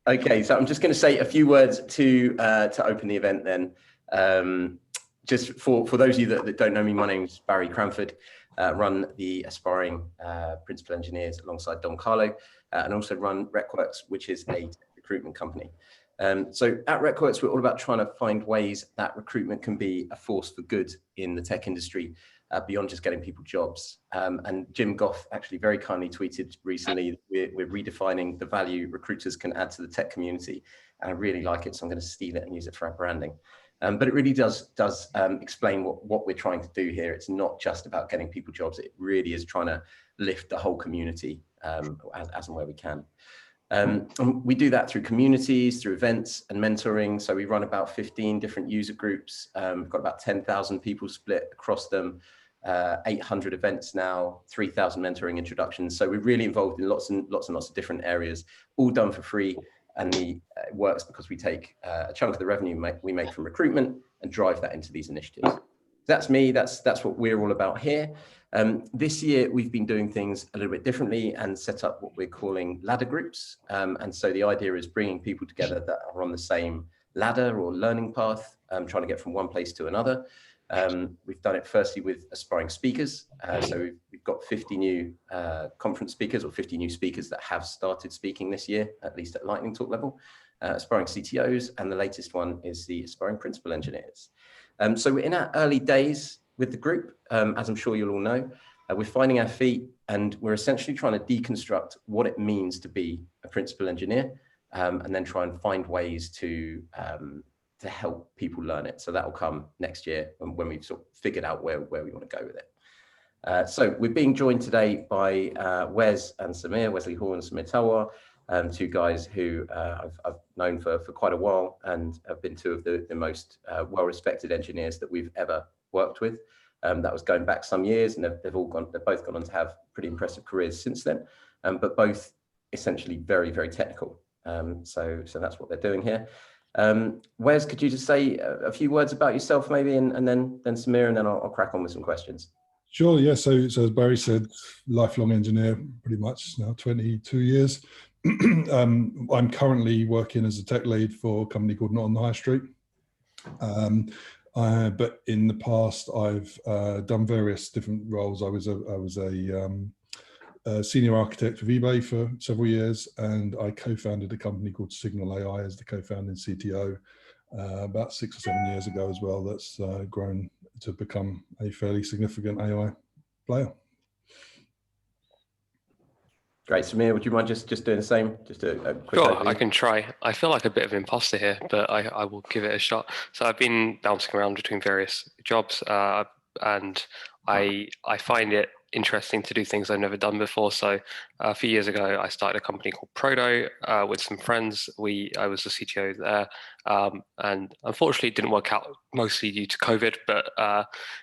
Okay, so I'm just going to say a few words to open the event then. Just for those of you that don't know me, my name is Barry Cranford, run the Aspiring Principal Engineers alongside Don Carlo, and also run RecWorks, which is a recruitment company. So at RecWorks, we're all about trying to find ways that recruitment can be a force for good in the tech industry, beyond just getting people jobs. And Jim Goff actually very kindly tweeted recently that we're redefining the value recruiters can add to the tech community. And I really like it, so I'm going to steal it and use it for our branding. But it really does explain what we're trying to do here. It's not just about getting people jobs. It really is trying to lift the whole community as and where we can. And we do that through communities, through events and mentoring. So we run about 15 different user groups. We've got about 10,000 people split across them, 800 events now, 3,000 mentoring introductions. So we're really involved in lots and lots of different areas, all done for free. And it works because we take a chunk of the revenue we make from recruitment and drive that into these initiatives. That's me, that's what we're all about here. This year, we've been doing things a little bit differently and set up what we're calling ladder groups. And so the idea is bringing people together that are on the same ladder or learning path, trying to get from one place to another. We've done it firstly with aspiring speakers. So we've got 50 new conference speakers or 50 new speakers that have started speaking this year, at least at lightning talk level, aspiring CTOs, and the latest one is the aspiring principal engineers. So we're in our early days with the group, as I'm sure you'll all know. We're finding our feet and we're essentially trying to deconstruct what it means to be a principal engineer, and then try and find ways to help people learn it. So that'll come next year when we've sort of figured out where we want to go with it. So we're being joined today by Wes and Samir, Wesley Hall and Samir Talwar, two guys who I've known for quite a while and have been two of the most well-respected engineers that we've ever worked with. That was going back some years, and they've both gone on to have pretty impressive careers since then, but both essentially very, very technical. So that's what they're doing here. Wes, could you just say a few words about yourself maybe, and then Samir, and then I'll crack on with some questions. Sure, yeah, so as Barry said, lifelong engineer, pretty much now 22 years. I'm currently working as a tech lead for a company called Not on the High Street. But in the past, I've done various different roles. I was a senior architect of eBay for several years, and I co-founded a company called Signal AI as the co-founding CTO about 6 or 7 years ago as well. That's grown to become a fairly significant AI player. Great, Samir, would you mind just doing the same? Just a quick Sure, overview? I can try. I feel like a bit of an imposter here, but I will give it a shot. So I've been bouncing around between various jobs, and I find it interesting to do things I've never done before. So a few years ago, I started a company called Prodo with some friends. I was the CTO there, and unfortunately, it didn't work out mostly due to COVID. But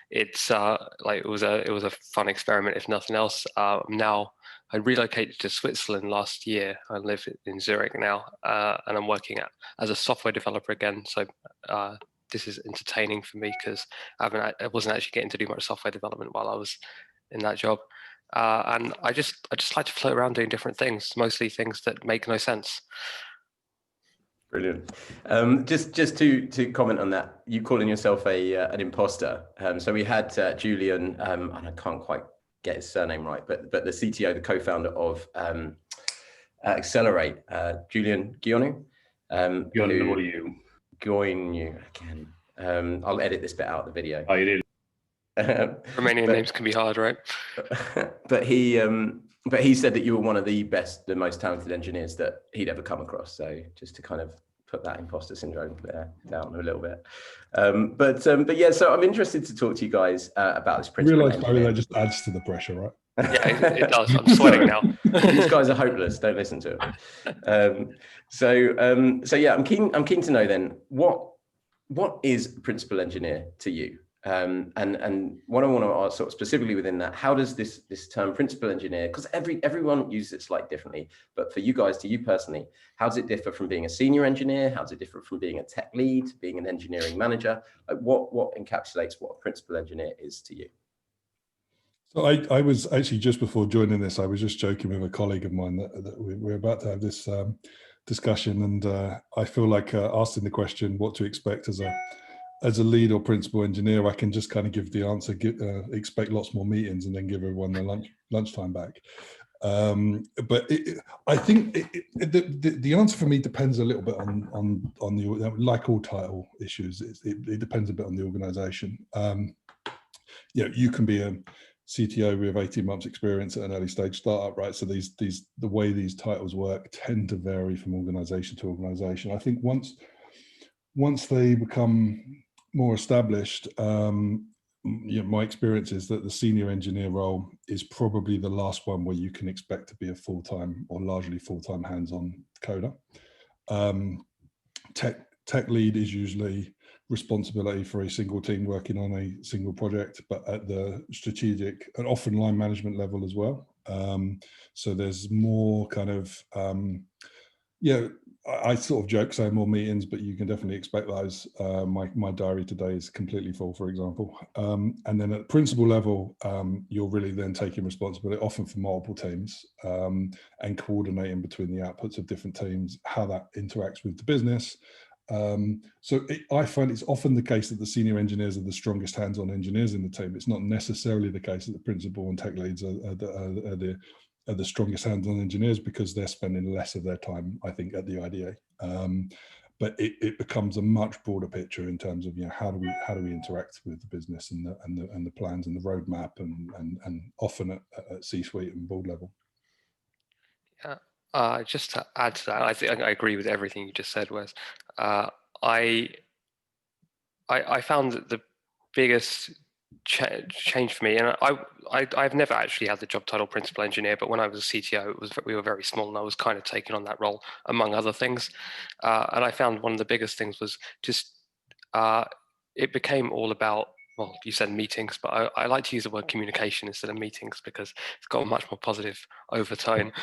it's like it was a fun experiment, if nothing else. Now I relocated to Switzerland last year. I live in Zurich now, and I'm working as a software developer again. So this is entertaining for me because I wasn't actually getting to do much software development while I was in that job, and I just like to float around doing different things, mostly things that make no sense. Brilliant. Just to comment on that, you calling yourself an imposter. So we had Julian, and I can't quite get his surname right, but the CTO, the co-founder of Accelerate, Julian Ghionoiu. Ghionoiu again. I'll edit this bit out of the video. Oh, you did. Romanian names can be hard, right? But he said that you were one of the most talented engineers that he'd ever come across. So just to kind of put that imposter syndrome down a little bit. But yeah, so I'm interested to talk to you guys about this principle. I realise that just adds to the pressure, right? Yeah, it does. I'm sweating now. These guys are hopeless. Don't listen to them. So yeah, I'm keen to know then what is a principal engineer to you? And what I want to ask sort of specifically within that, how does this term principal engineer, because everyone uses it slightly differently, but for you guys, to you personally, how does it differ from being a senior engineer? How does it differ from being a tech lead, being an engineering manager? Like what encapsulates what a principal engineer is to you? So I was actually, just before joining this, I was just joking with a colleague of mine that we're about to have this discussion, and I feel like asking the question what to expect as a lead or principal engineer, I can just kind of give the answer, expect lots more meetings, and then give everyone their lunchtime back. But I think the answer for me depends a little bit on the, like all title issues, it depends a bit on the organization. You can be a CTO with 18 months experience at an early stage startup, right? So the way these titles work tend to vary from organization to organization. I think once they become more established, my experience is that the senior engineer role is probably the last one where you can expect to be a full-time or largely full-time hands-on coder. Tech lead is usually responsibility for a single team working on a single project, but at the strategic and often line management level as well. So there's more kind of, I sort of joke saying more meetings, but you can definitely expect those. My diary today is completely full, for example. And then at principal level, you're really then taking responsibility, often for multiple teams, and coordinating between the outputs of different teams, how that interacts with the business. I find it's often the case that the senior engineers are the strongest hands-on engineers in the team. It's not necessarily the case that the principal and tech leads are the strongest hands-on engineers, because they're spending less of their time, I think, at the IDA. But it becomes a much broader picture in terms of how do we interact with the business and the plans and the roadmap, and often at C-suite and board level. Yeah. Just to add to that, I think I agree with everything you just said, Wes. I found that the biggest change for me, and I've never actually had the job title principal engineer, but when I was a CTO, we were very small, and I was kind of taking on that role among other things. And I found one of the biggest things was just it became all about, well, you said meetings, but I like to use the word communication instead of meetings, because it's got a much more positive overtone.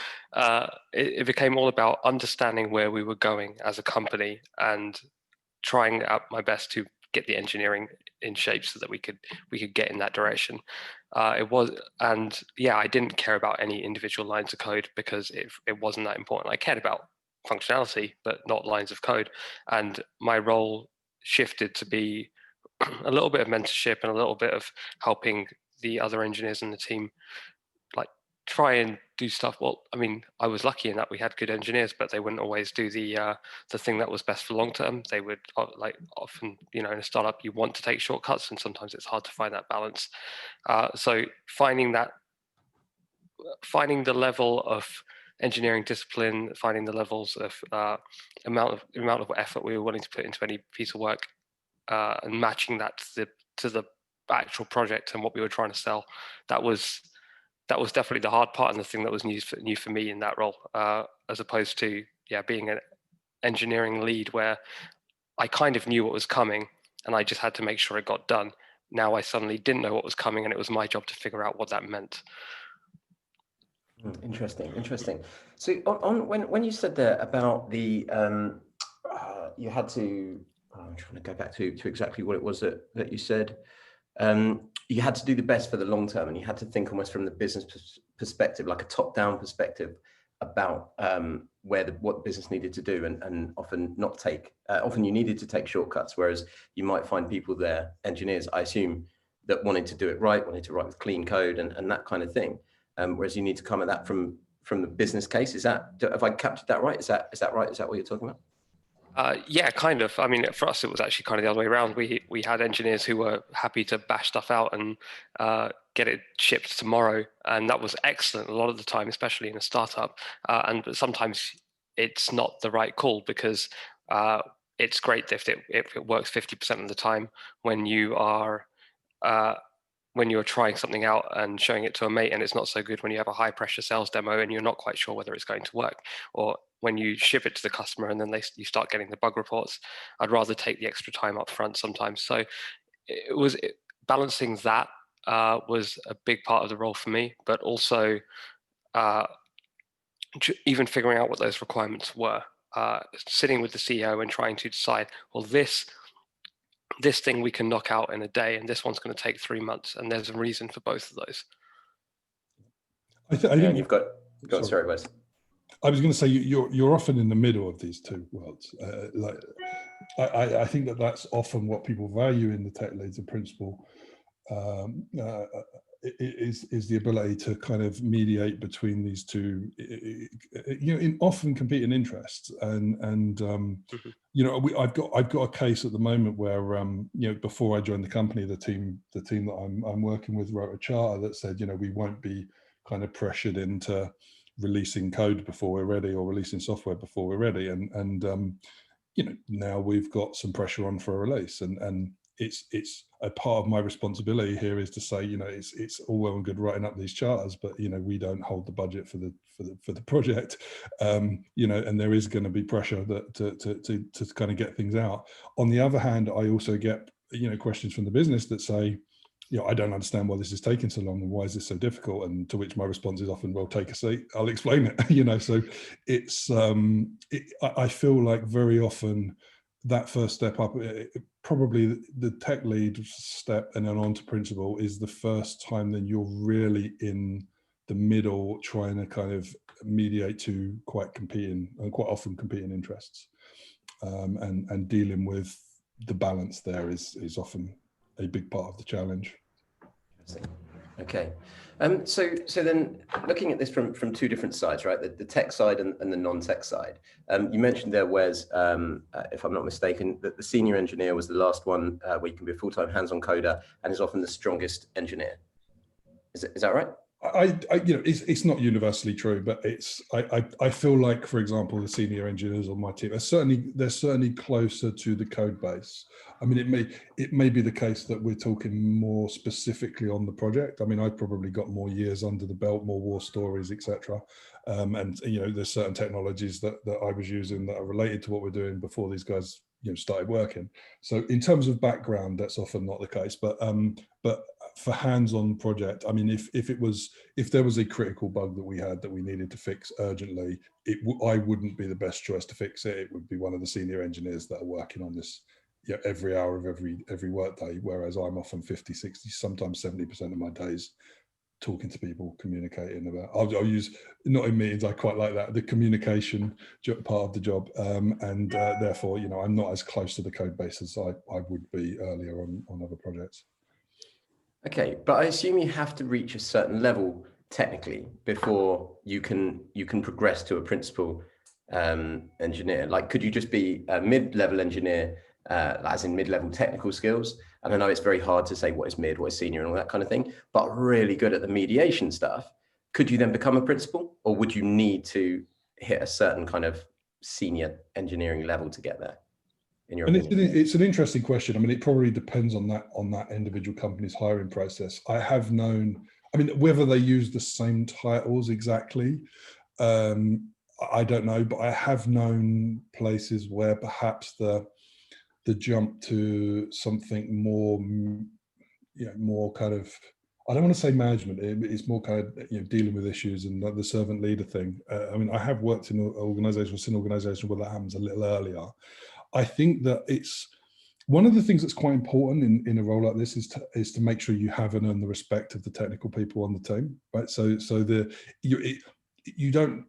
It became all about understanding where we were going as a company and trying out my best to get the engineering in shape so that we could get in that direction. I didn't care about any individual lines of code, because it wasn't that important. I cared about functionality, but not lines of code. And my role shifted to be a little bit of mentorship and a little bit of helping the other engineers in the team, like, try and do stuff. Well, I mean, I was lucky in that we had good engineers, but they wouldn't always do the thing that was best for long term. They would, like, often, in a startup, you want to take shortcuts, and sometimes it's hard to find that balance. So finding the level of engineering discipline, finding the levels of amount of effort we were willing to put into any piece of work, and matching that to the actual project and what we were trying to sell, that was definitely the hard part, and the thing that was new for me in that role, as opposed to being an engineering lead where I kind of knew what was coming and I just had to make sure it got done. Now I suddenly didn't know what was coming, and it was my job to figure out what that meant. Interesting. So when you said there about the you had to, I'm trying to go back to exactly what it was that you said. You had to do the best for the long term, and you had to think almost from the business perspective, like a top-down perspective, about what the business needed to do, and often not take. Often you needed to take shortcuts, whereas you might find people there, engineers, I assume, that wanted to do it right, wanted to write with clean code and that kind of thing. Whereas you need to come at that from the business case. Have I captured that right? Is that right? Is that what you're talking about? Yeah, kind of. I mean, for us, it was actually kind of the other way around. We had engineers who were happy to bash stuff out and get it shipped tomorrow, and that was excellent a lot of the time, especially in a startup. But sometimes it's not the right call, because it's great if it works 50% of the time when you are trying something out and showing it to a mate, and it's not so good when you have a high pressure sales demo and you're not quite sure whether it's going to work, or when you ship it to the customer and then you start getting the bug reports. I'd rather take the extra time up front sometimes. So balancing that was a big part of the role for me, but also even figuring out what those requirements were, sitting with the CEO and trying to decide, well, this thing we can knock out in a day, and this one's going to take 3 months, and there's a reason for both of those. And you've got sorry, Wes. I was going to say you're often in the middle of these two worlds. I think that's often what people value in the tech leads and principal, is the ability to kind of mediate between these two, in often competing interests. And I've got a case at the moment where before I joined the company, the team that I'm working with wrote a charter that said we won't be kind of pressured into releasing code before we're ready or releasing software before we're ready, and now we've got some pressure on for a release, and it's a part of my responsibility here is to say it's all well and good writing up these charters, but we don't hold the budget for the project, and there is going to be pressure that to kind of get things out. On the other hand, I also get questions from the business that say, I don't understand why this is taking so long and why is this so difficult, and to which my response is often, well, take a seat, I'll explain it. So it's I feel like very often that first step up, probably the tech lead step and then on to principal, is the first time then you're really in the middle trying to kind of mediate to quite often competing interests, and dealing with the balance there is often a big part of the challenge. Okay, so then looking at this from two different sides, right? The tech side and the non-tech side. You mentioned there, Wes, if I'm not mistaken, that the senior engineer was the last one where you can be a full-time hands-on coder and is often the strongest engineer. Is that right? It's not universally true, but I feel like, for example, the senior engineers on my team they're certainly closer to the code base. I mean, it may be the case that we're talking more specifically on the project. I mean, I've probably got more years under the belt, more war stories, etc. And there's certain technologies that I was using that are related to what we're doing before these guys started working. So in terms of background, that's often not the case. But for hands-on project, I mean, if there was a critical bug that we had that we needed to fix urgently, I wouldn't be the best choice to fix it. It would be one of the senior engineers that are working on this every hour of every work day, whereas I'm often 50, 60, sometimes 70% of my days talking to people, communicating about. I'll use, not in meetings, I quite like that, the communication part of the job, and therefore I'm not as close to the code base as I would be earlier on other projects. Okay, but I assume you have to reach a certain level technically before you can progress to a principal engineer. Like, could you just be a mid-level engineer, as in mid-level technical skills? And I know it's very hard to say what is mid, what is senior, and all that kind of thing, but really good at the mediation stuff. Could you then become a principal, or would you need to hit a certain kind of senior engineering level to get there? It's an interesting question. I mean, it probably depends on that individual company's hiring process. I have known, I mean, whether they use the same titles exactly, I don't know, but I have known places where perhaps the jump to something more, more kind of, I don't want to say management, it's more kind of dealing with issues and the servant leader thing. I mean, I have worked in an organization where that happens a little earlier. I think that it's one of the things that's quite important in a role like this is to make sure you have and earn the respect of the technical people on the team, right? So you don't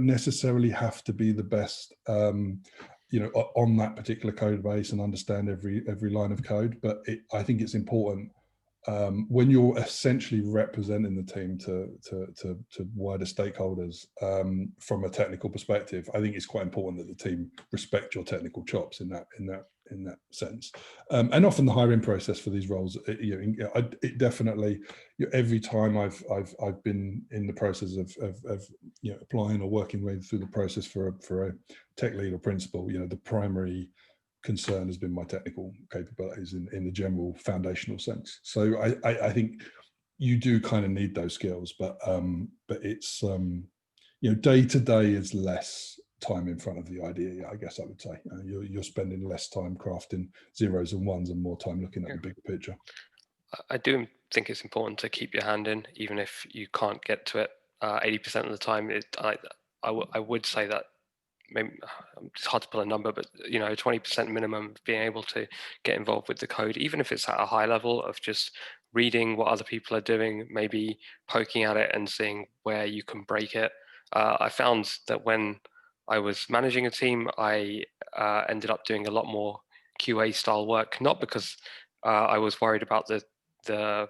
necessarily have to be the best on that particular code base and understand every line of code, but I think it's important when you're essentially representing the team to wider stakeholders from a technical perspective. I think it's quite important that the team respect your technical chops in that sense. And often the hiring process for these roles, it definitely, every time I've been in the process of applying or working way through the process for a tech lead or principal, the primary concern has been my technical capabilities in the general foundational sense. So I think you do kind of need those skills, but it's day to day is less time in front of the idea. I guess I would say you're spending less time crafting zeros and ones and more time looking at the bigger picture. I do think it's important to keep your hand in, even if you can't get to it 80% of the time. I would say that. Maybe it's hard to put a number, but 20% minimum of being able to get involved with the code, even if it's at a high level of just reading what other people are doing, maybe poking at it and seeing where you can break it, I found that when I was managing a team, I ended up doing a lot more QA style work, not because I was worried about the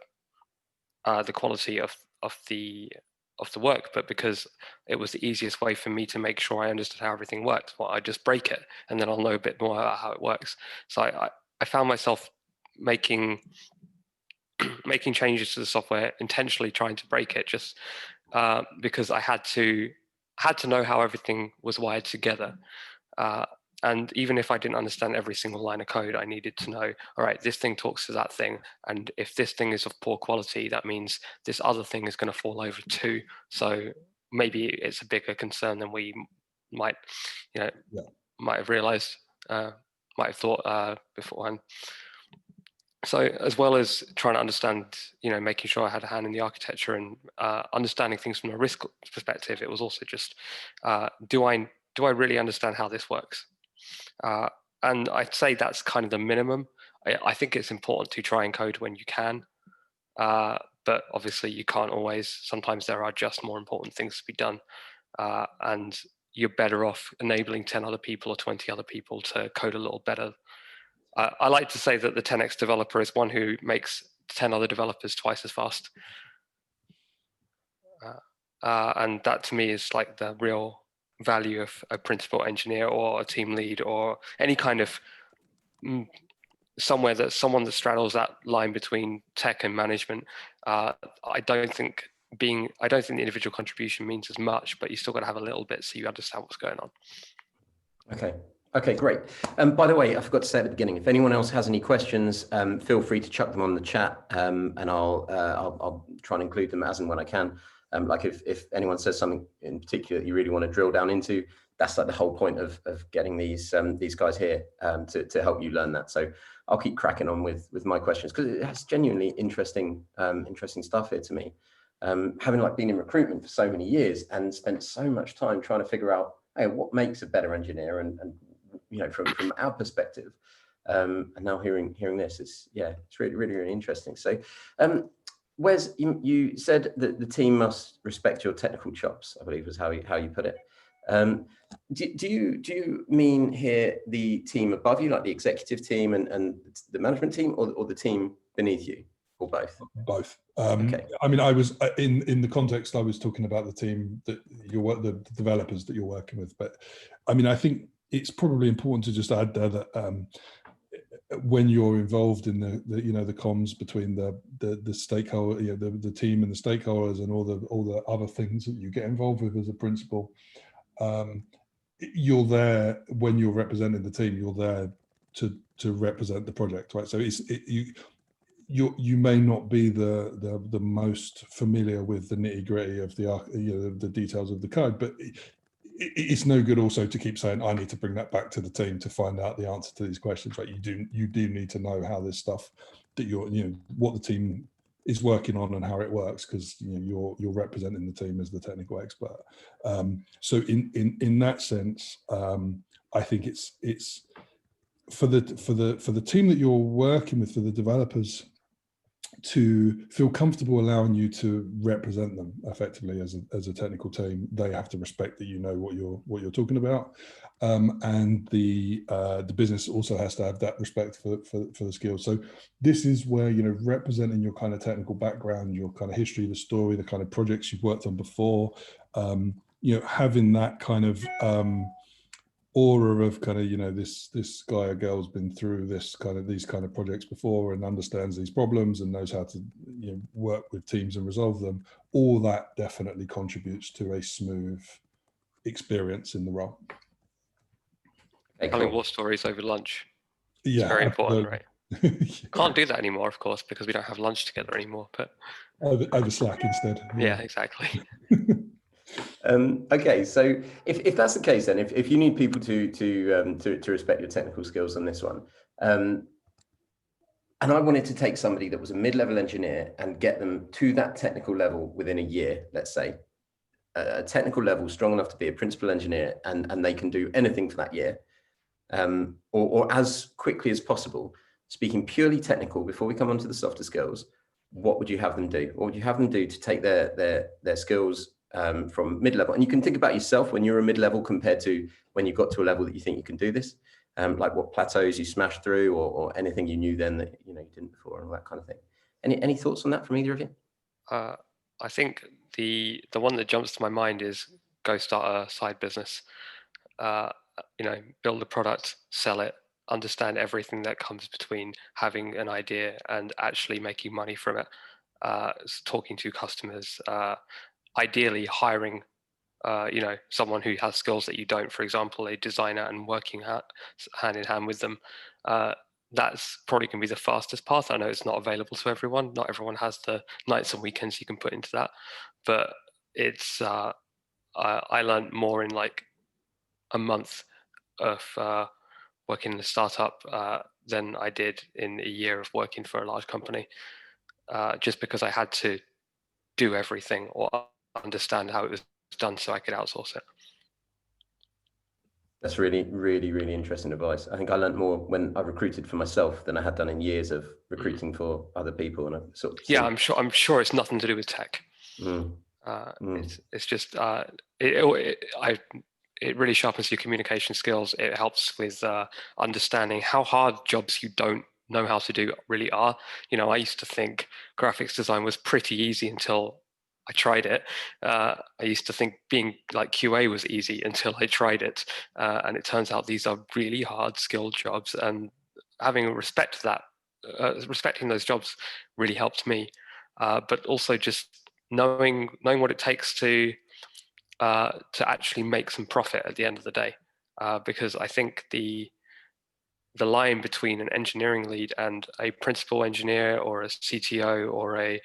quality of the work, but because it was the easiest way for me to make sure I understood how everything worked. Well, I just break it, and then I'll know a bit more about how it works. So I found myself making changes to the software, intentionally trying to break it, just because I had to know how everything was wired together. And even if I didn't understand every single line of code, I needed to know, all right, this thing talks to that thing. And if this thing is of poor quality, that means this other thing is going to fall over too. So maybe it's a bigger concern than we might, might have realized, might have thought beforehand. So as well as trying to understand, making sure I had a hand in the architecture and understanding things from a risk perspective, it was also just, do I really understand how this works? And I'd say that's kind of the minimum. I think it's important to try and code when you can, but obviously you can't always. Sometimes there are just more important things to be done, and you're better off enabling 10 other people or 20 other people to code a little better. I like to say that the 10x developer is one who makes 10 other developers twice as fast. And that to me is like the real value of a principal engineer or a team lead or any kind of someone that straddles that line between tech and management. I don't think the individual contribution means as much, but you still got to have a little bit so you understand what's going on. Okay, great. By the way, I forgot to say at the beginning, if anyone else has any questions, feel free to chuck them on the chat, and I'll try and include them as and when I can. Like if anyone says something in particular that you really want to drill down into, that's like the whole point of getting these guys here to help you learn that. So I'll keep cracking on with my questions because it's genuinely interesting stuff here to me. Having like been in recruitment for so many years and spent so much time trying to figure out, hey, what makes a better engineer and from our perspective, and now hearing this is it's really interesting. So Wes, you said that the team must respect your technical chops, I believe was how you put it. Do you mean here the team above you, like the executive team and the management team, or the team beneath you, or both? Both. Okay. I mean, I was in the context I was talking about the team that the developers that you're working with, but I mean, I think it's probably important to just add there that when you're involved in the comms between the stakeholder, the team and the stakeholders and all the other things that you get involved with as a principal, you're there when you're representing the team. You're there to represent the project, right? So you may not be the most familiar with the nitty gritty of the details of the code, but it's no good also to keep saying, I need to bring that back to the team to find out the answer to these questions, right? You do need to know how this stuff that what the team is working on and how it works, because you're representing the team as the technical expert. So in that sense, I think it's for the team that you're working with, for the developers, to feel comfortable allowing you to represent them effectively as a technical team. They have to respect that what you're talking about, and the business also has to have that respect for the skills. So this is where representing your kind of technical background, your kind of history, the story, the kind of projects you've worked on before, having that kind of aura of kind of this guy or girl's been through these kind of projects before and understands these problems and knows how to work with teams and resolve them. All that definitely contributes to a smooth experience in the role. Telling war stories over lunch. Yeah, it's very important, right? Yeah. Can't do that anymore, of course, because we don't have lunch together anymore. But over Slack instead. Yeah, exactly. Okay, so if that's the case, then if you need people to respect your technical skills on this one, and I wanted to take somebody that was a mid-level engineer and get them to that technical level within a year, let's say, a technical level strong enough to be a principal engineer, and they can do anything for that year, or as quickly as possible. Speaking purely technical, before we come on to the softer skills, what would you have them do? What would you have them do to take their skills from mid-level? And you can think about yourself when you're a mid-level compared to when you got to a level that you think you can do this, like what plateaus you smashed through, or anything you knew then that you didn't before, and all that kind of thing. Any thoughts on that from either of you? I think the one that jumps to my mind is go start a side business. Build a product, sell it, understand everything that comes between having an idea and actually making money from it. Talking to customers, ideally hiring someone who has skills that you don't, for example, a designer, and working hand in hand with them. That's probably going to be the fastest path. I know it's not available to everyone. Not everyone has the nights and weekends you can put into that, but it's I learned more in like a month of working in a startup than I did in a year of working for a large company, just because I had to do everything or understand how it was done so I could outsource it. That's really, really, really interesting advice. I think I learned more when I recruited for myself than I had done in years of recruiting for other people. And I sort of yeah, I'm sure it's nothing to do with tech. It's just it really sharpens your communication skills. It helps with understanding how hard jobs you don't know how to do really are. I used to think graphics design was pretty easy until I tried it. I used to think being like QA was easy until I tried it. And it turns out these are really hard skilled jobs, and having a respect for that, respecting those jobs really helped me. But also just knowing what it takes to actually make some profit at the end of the day. Because I think the line between an engineering lead and a principal engineer or a CTO or a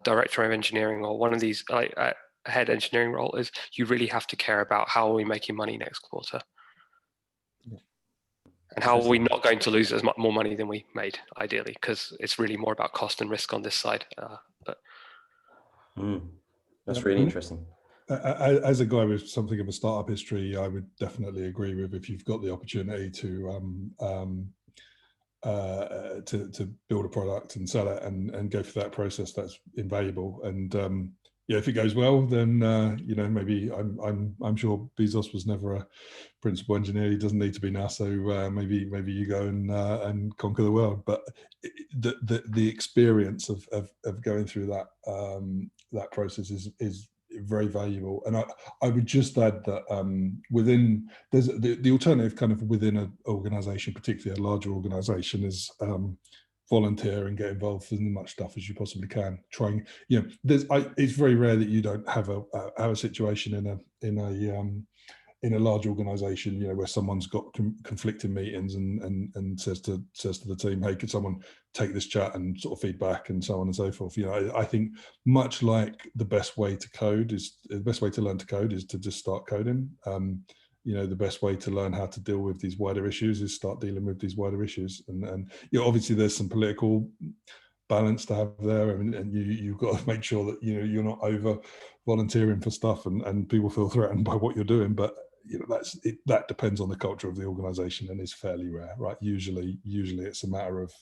director of engineering or one of these a head engineering role is you really have to care about how are we making money next quarter, and how are we not going to lose as much more money than we made, ideally, because it's really more about cost and risk on this side. That's really interesting. As a guy with something of a startup history, I would definitely agree with, if you've got the opportunity to build a product and sell it and go through that process, that's invaluable. And if it goes well, then maybe I'm sure Bezos was never a principal engineer. He doesn't need to be now. So maybe you go and conquer the world. But the experience of going through that process is very valuable. And I would just add that within, there's the alternative kind of within an organization, particularly a larger organization, is volunteer and get involved in as much stuff as you possibly can. Trying, it's very rare that you don't have a situation in a large organization, where someone's got conflicting meetings and says to the team, hey, could someone take this chat and sort of feedback, and so on and so forth. I think much like the best way to learn to code is to just start coding. The best way to learn how to deal with these wider issues is start dealing with these wider issues. And obviously there's some political balance to have there, and you've got to make sure that you're not over volunteering for stuff and people feel threatened by what you're doing. But that depends on the culture of the organization and is fairly rare, right? Usually it's a matter of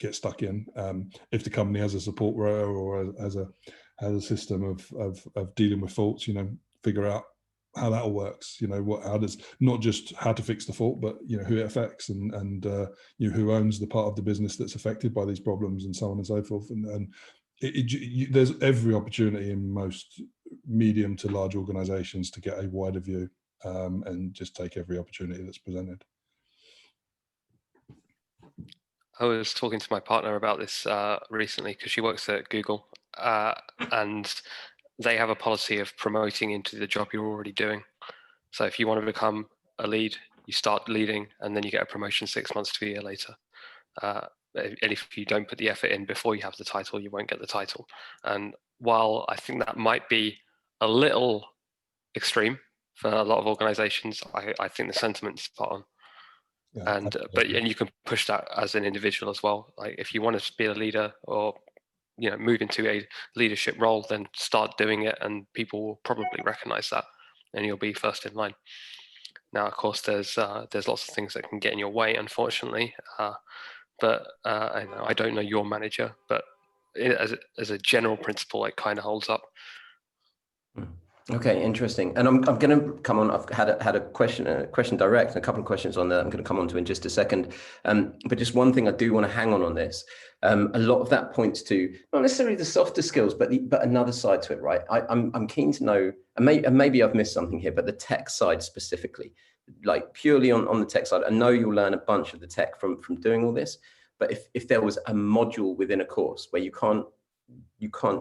get stuck in. If the company has a support row or has a system of dealing with faults, figure out how that all works. How does, not just how to fix the fault, but who it affects and who owns the part of the business that's affected by these problems, and so on and so forth. And there's every opportunity in most medium to large organizations to get a wider view, and just take every opportunity that's presented. I was talking to my partner about this recently, because she works at Google, and they have a policy of promoting into the job you're already doing. So if you want to become a lead, you start leading, and then you get a promotion 6 months to a year later. And if you don't put the effort in before you have the title, you won't get the title. And while I think that might be a little extreme for a lot of organizations, I think the sentiment's spot on. Yeah, and you can push that as an individual as well. Like if you want to be a leader or move into a leadership role, then start doing it, and people will probably recognize that, and you'll be first in line. Now, of course, there's lots of things that can get in your way, unfortunately. But I don't know your manager, but as a general principle, it kind of holds up. Okay, interesting. And I'm going to come on. I've had a question direct, and a couple of questions on that. I'm going to come on to in just a second. But just one thing I do want to hang on this. A lot of that points to not necessarily the softer skills, but another side to it, right? I'm keen to know, and maybe I've missed something here, but the tech side specifically, like purely on the tech side. I know you'll learn a bunch of the tech from doing all this, but if there was a module within a course where you can't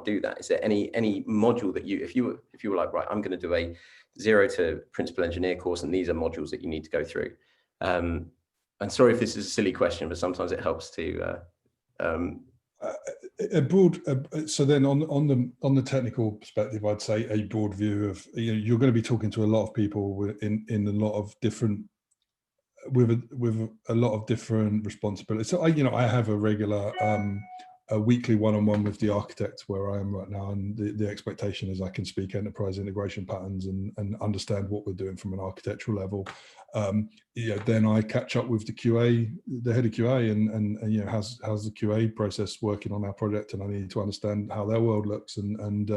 do that, is there any module that if you were like, right, I'm going to do a 0 to principal engineer course, and these are modules that you need to go through? And sorry if this is a silly question, but sometimes it helps to a broad. So then on the technical perspective, I'd say a broad view of, you're going to be talking to a lot of people in a lot of different, with a lot of different responsibilities. So I have a regular a weekly one-on-one with the architect where I am right now, and the expectation is I can speak enterprise integration patterns and understand what we're doing from an architectural level. Then I catch up with the QA, the head of QA, and how's the QA process working on our project, and I need to understand how their world looks, and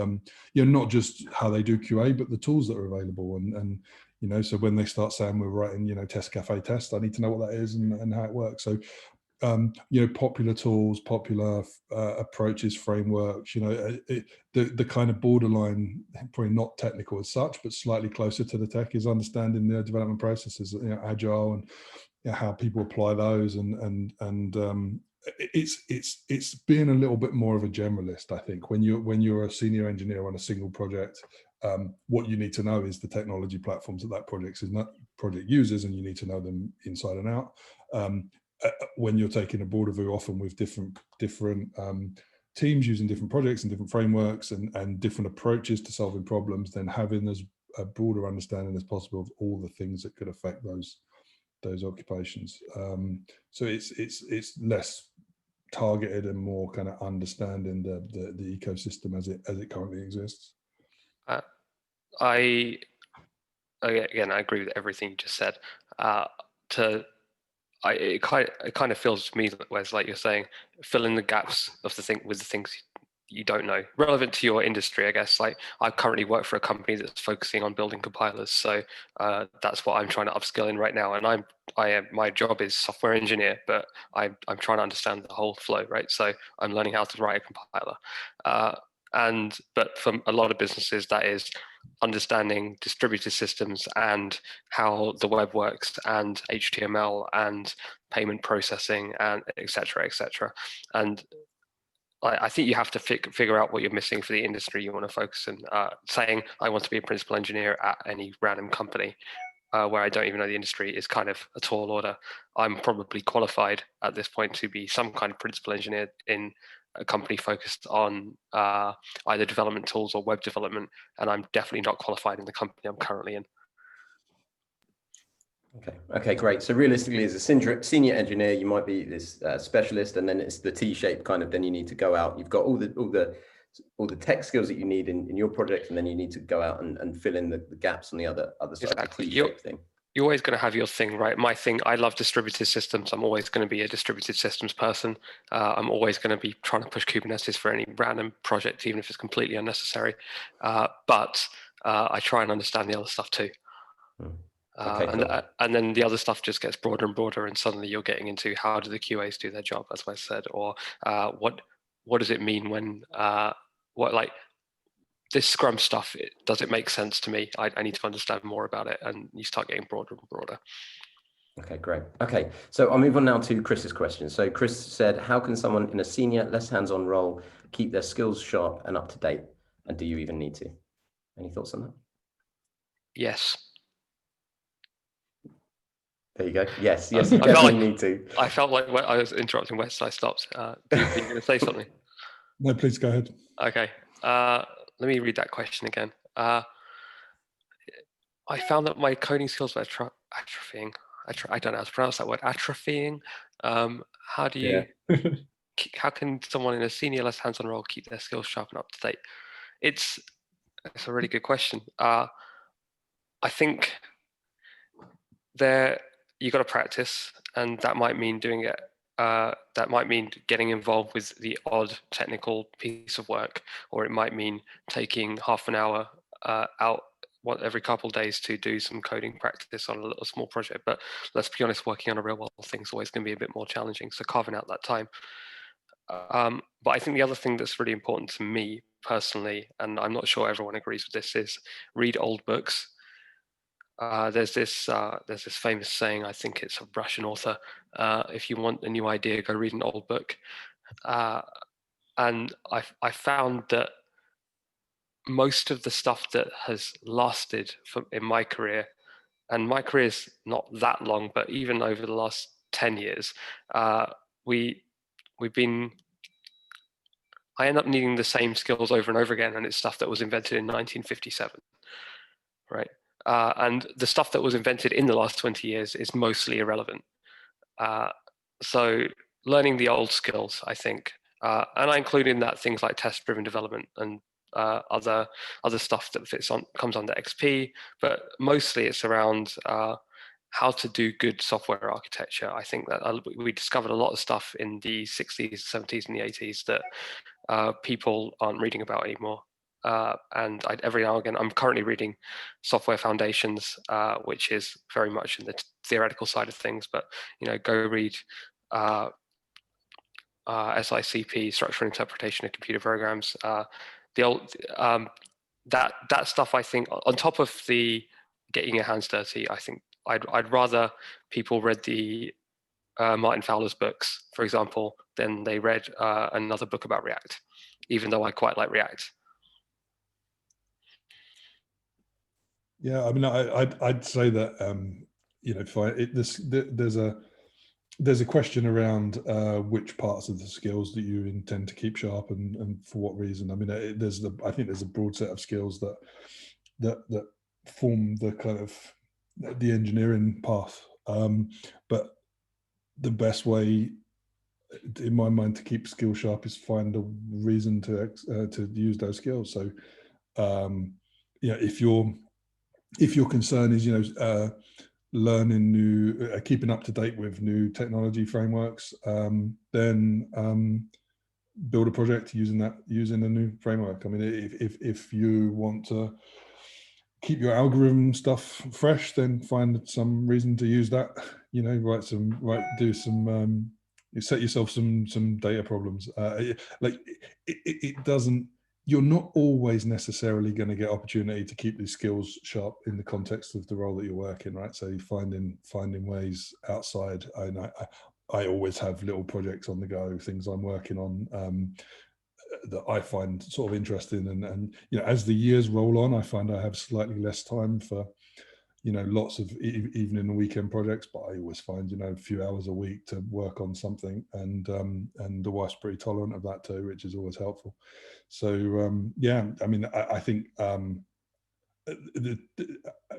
not just how they do QA, but the tools that are available, and so when they start saying we're writing test cafe test, I need to know what that is and how it works. So popular tools, popular approaches, frameworks, the kind of borderline, probably not technical as such, but slightly closer to the tech, is understanding the development processes, agile, and how people apply those, and it's being a little bit more of a generalist. I think when you're a senior engineer on a single project, what you need to know is the technology platforms that project uses, and you need to know them inside and out. When you're taking a broader view, often with different teams using different projects and different frameworks and different approaches to solving problems, then having as a broader understanding as possible of all the things that could affect those occupations. So it's less targeted and more kind of understanding the ecosystem as it currently exists. I agree with everything you just said. It kind of feels to me where it's like you're saying, fill in the gaps of the things you don't know, relevant to your industry, I guess. Like, I currently work for a company that's focusing on building compilers, so that's what I'm trying to upskill in right now. And my job is software engineer, but I'm trying to understand the whole flow, right? So I'm learning how to write a compiler. But for a lot of businesses, that is understanding distributed systems and how the web works, and HTML and payment processing, and et cetera, et cetera. And I think you have to figure out what you're missing for the industry you want to focus in. Saying I want to be a principal engineer at any random company where I don't even know the industry is kind of a tall order. I'm probably qualified at this point to be some kind of principal engineer in a company focused on either development tools or web development, and I'm definitely not qualified in the company I'm currently in. Okay, great. So realistically, as a senior engineer, you might be this specialist, and then it's the T-shape kind of. Then you need to go out. You've got all the tech skills that you need in your project, and then you need to go out and fill in the gaps on the other side. Exactly. The T-shape thing. You're always going to have your thing, right? My thing, I love distributed systems. I'm always going to be a distributed systems person. I'm always going to be trying to push Kubernetes for any random project, even if it's completely unnecessary. But I try and understand the other stuff too. Okay, cool. And then the other stuff just gets broader and broader, and suddenly you're getting into how do the QAs do their job, as I said, or what does it mean when this Scrum stuff, does it make sense to me? I need to understand more about it, and you start getting broader and broader. Okay, great. Okay, so I'll move on now to Chris's question. So Chris said, how can someone in a senior, less hands-on role keep their skills sharp and up to date? And do you even need to? Any thoughts on that? Yes. There you go. Yes, you definitely need to. I felt like I was interrupting Wes, so I stopped. Do you think you're going to say something? No, please go ahead. Okay. Let me read that question again. I found that my coding skills were atrophying. I don't know how to pronounce that word, atrophying. How do you? Yeah. How can someone in a senior, less hands-on role keep their skills sharp and up to date? It's a really good question. I think you got to practice, and that might mean doing it. That might mean getting involved with the odd technical piece of work, or it might mean taking half an hour out every couple of days to do some coding practice on a little small project. But let's be honest, working on a real world thing is always going to be a bit more challenging. So carving out that time. But I think the other thing that's really important to me personally, and I'm not sure everyone agrees with this, is read old books. There's this famous saying, I think it's a Russian author, if you want a new idea, go read an old book. And I found that most of the stuff that has lasted in my career, and my career is not that long, but even over the last 10 years, I end up needing the same skills over and over again, and it's stuff that was invented in 1957, right? And the stuff that was invented in the last 20 years is mostly irrelevant. So learning the old skills, I think, and I include in that things like test-driven development and other stuff that comes under XP, but mostly it's around how to do good software architecture. I think that we discovered a lot of stuff in the 60s, 70s, and the 80s that people aren't reading about anymore. And every now and again, I'm currently reading Software Foundations, which is very much in the theoretical side of things, but go read SICP, Structure and Interpretation of Computer Programs. The old that stuff, I think, on top of the getting your hands dirty, I think I'd rather people read the Martin Fowler's books, for example, than they read another book about React, even though I quite like React. Yeah, I mean, I'd say that there's a question around which parts of the skills that you intend to keep sharp and for what reason. I mean, I think there's a broad set of skills that form the kind of the engineering path, but the best way, in my mind, to keep skills sharp is find a reason to use those skills. So, if your concern is learning new, keeping up to date with new technology frameworks, then build a project using a new framework. I mean, if you want to keep your algorithm stuff fresh, then find some reason to use that. Set yourself some data problems. It doesn't. You're not always necessarily going to get opportunity to keep these skills sharp in the context of the role that you're working, right? So finding ways outside. I always have little projects on the go, things I'm working on that I find sort of interesting, and as the years roll on, I find I have slightly less time for lots of evening and weekend projects, but I always find a few hours a week to work on something, and the wife's pretty tolerant of that too, which is always helpful. So yeah, I mean, I think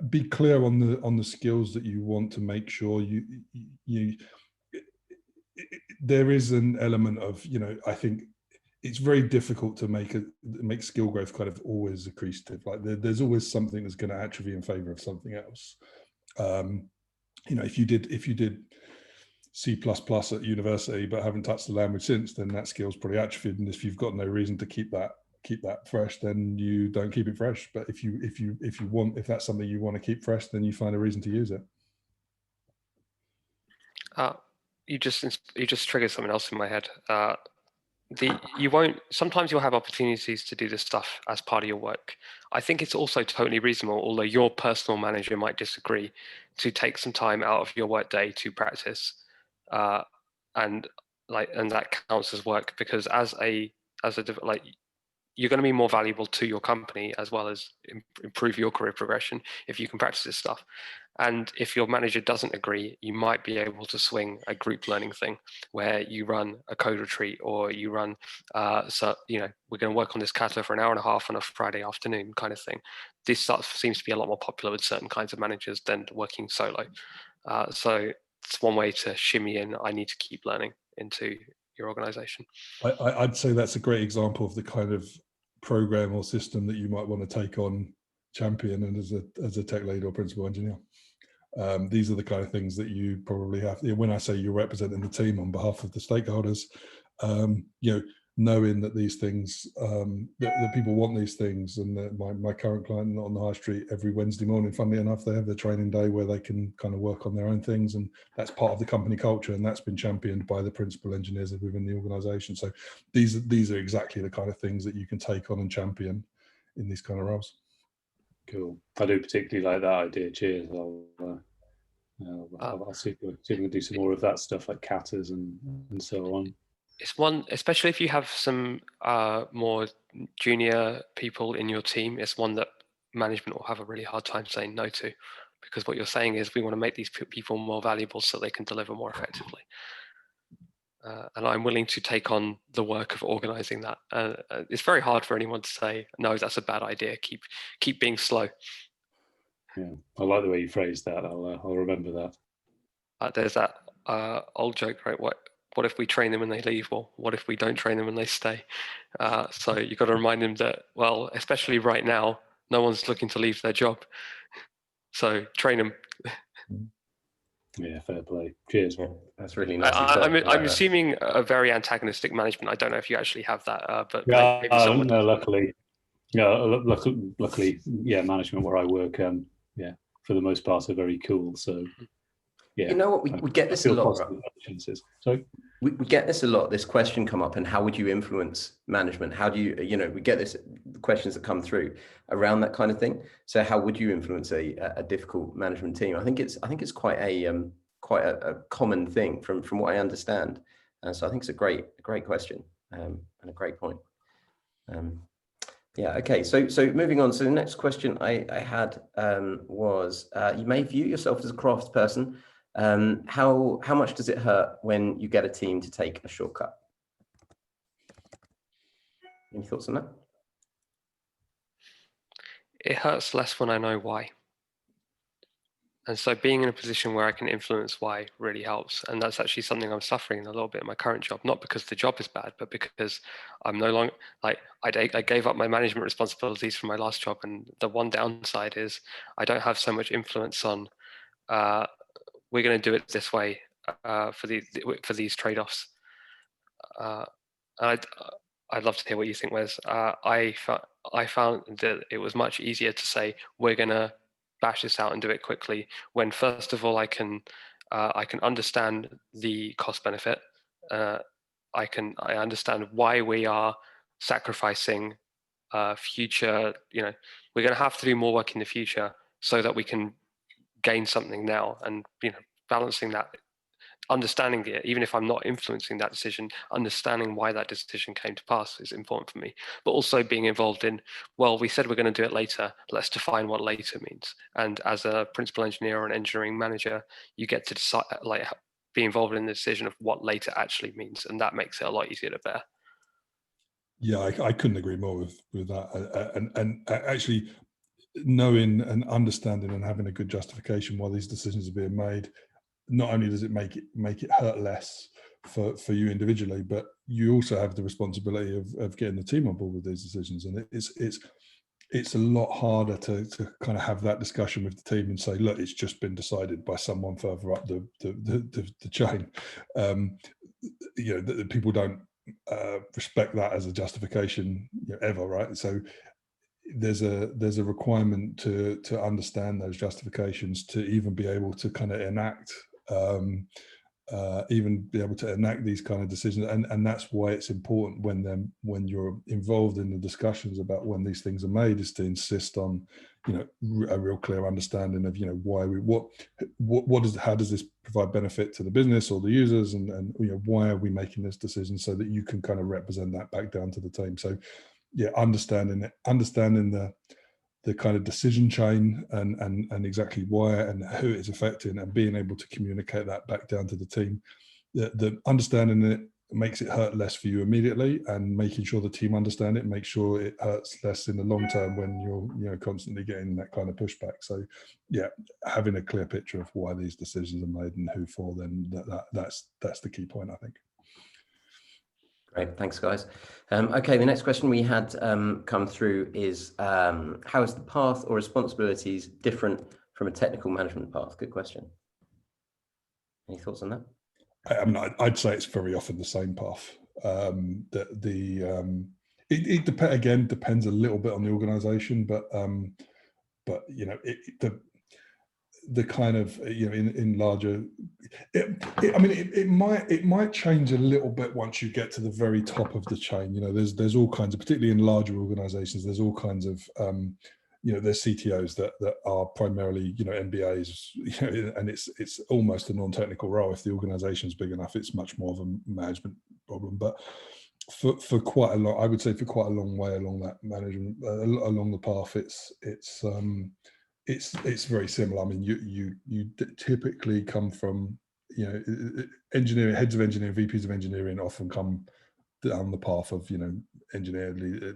be clear on the skills that you want to make sure you there is an element of I think it's very difficult to make skill growth kind of always accretive. Like there's always something that's going to atrophy in favor of something else. If you did C++ at university but haven't touched the language since, then that skill's pretty atrophied. And if you've got no reason to keep that fresh, then you don't keep it fresh. But if that's something you want to keep fresh, then you find a reason to use it. You just triggered something else in my head. Sometimes you'll have opportunities to do this stuff as part of your work. I think it's also totally reasonable, although your personal manager might disagree, to take some time out of your work day to practice, and that counts as work, because you're going to be more valuable to your company as well as improve your career progression if you can practice this stuff. And if your manager doesn't agree, you might be able to swing a group learning thing where you run a code retreat, or you run, we're going to work on this kata for an hour and a half on a Friday afternoon kind of thing. This stuff seems to be a lot more popular with certain kinds of managers than working solo. So it's one way to shimmy in, I need to keep learning, into your organization. I'd say that's a great example of the kind of program or system that you might want to take on, champion, and as a tech lead or principal engineer. These are the kind of things that you probably have. When I say you're representing the team on behalf of the stakeholders, knowing that these things, that people want these things, and that my current client on the high street, every Wednesday morning, funnily enough, they have their training day where they can kind of work on their own things, and that's part of the company culture, and that's been championed by the principal engineers within the organisation. So these are exactly the kind of things that you can take on and champion in these kind of roles. Cool. I do particularly like that idea. Cheers. I'll see if we can do some more of that stuff, like katas and so on. It's one, especially if you have some more junior people in your team, it's one that management will have a really hard time saying no to, because what you're saying is we want to make these people more valuable so they can deliver more effectively. And I'm willing to take on the work of organizing that. It's very hard for anyone to say, no, that's a bad idea. Keep being slow. Yeah, I like the way you phrased that. I'll remember that. There's that old joke, right? What if we train them and they leave? Well, what if we don't train them and they stay? So you've got to remind them that, well, especially right now, no one's looking to leave their job. So train them. Yeah, fair play. Cheers. Yeah, that's really nice. I'm assuming a very antagonistic management. I don't know if you actually have that, but yeah, maybe someone no, luckily, yeah, management where I work, yeah, for the most part, are very cool. So, yeah, you know what, we get this a lot. So we get this a lot. This question come up, and how would you influence management? How do you, we get this questions that come through around that kind of thing. So, how would you influence a difficult management team? I think it's quite a common thing from what I understand. So I think it's a great question and a great point. Yeah. Okay. So moving on. So the next question I had was: you may view yourself as a craftsperson. How much does it hurt when you get a team to take a shortcut? Any thoughts on that? It hurts less when I know why. And so being in a position where I can influence why really helps. And that's actually something I'm suffering a little bit in my current job, not because the job is bad, but because I'm no longer, like, I gave up my management responsibilities from my last job. And the one downside is I don't have so much influence on, we're going to do it this way for these trade-offs. I'd love to hear what you think, Wes. I found that it was much easier to say, we're going to bash this out and do it quickly, when first of all I can understand the cost benefit. I understand why we are sacrificing future. We're going to have to do more work in the future so that we can gain something now, and balancing that, understanding it, even if I'm not influencing that decision, understanding why that decision came to pass is important for me. But also being involved in, well, we said we're going to do it later, let's define what later means. And as a principal engineer or an engineering manager, you get to decide, be involved in the decision of what later actually means, and that makes it a lot easier to bear. Yeah, I couldn't agree more with that. And actually knowing and understanding and having a good justification why these decisions are being made, not only does it make it hurt less for you individually, but you also have the responsibility of getting the team on board with these decisions. And it's a lot harder to kind of have that discussion with the team and say, look, it's just been decided by someone further up the chain. The people don't respect that as a justification ever, right? So there's a requirement to understand those justifications, to even be able to kind of enact these kind of decisions, and that's why it's important when you're involved in the discussions about when these things are made, is to insist on a real clear understanding of why how does this provide benefit to the business or the users, and why are we making this decision, so that you can kind of represent that back down to the team. So yeah, understanding the kind of decision chain and exactly why and who it's affecting, and being able to communicate that back down to the team. The understanding it makes it hurt less for you immediately, and making sure the team understand it makes sure it hurts less in the long term when you're constantly getting that kind of pushback. So yeah, having a clear picture of why these decisions are made and who for, then that's the key point, I think. Great, thanks, guys. Okay, the next question we had come through is, how is the path or responsibilities different from a technical management path? Good question. Any thoughts on that? I mean, I'd say it's very often the same path. It depends a little bit on the organization, but you know, the kind of, you know, in larger, I mean, it might change a little bit once you get to the very top of the chain. You know, there's all kinds of, particularly in larger organizations, there's all kinds of, you know, there's CTOs that are primarily, you know, MBAs, you know, and it's almost a non-technical role. If the organization's big enough, it's much more of a management problem. But for quite a long, I would say for quite a long way along that management, along the path, it's very similar. I mean, you typically come from, you know, engineering, heads of engineering, VPs of engineering often come down the path of, you know, engineer, lead,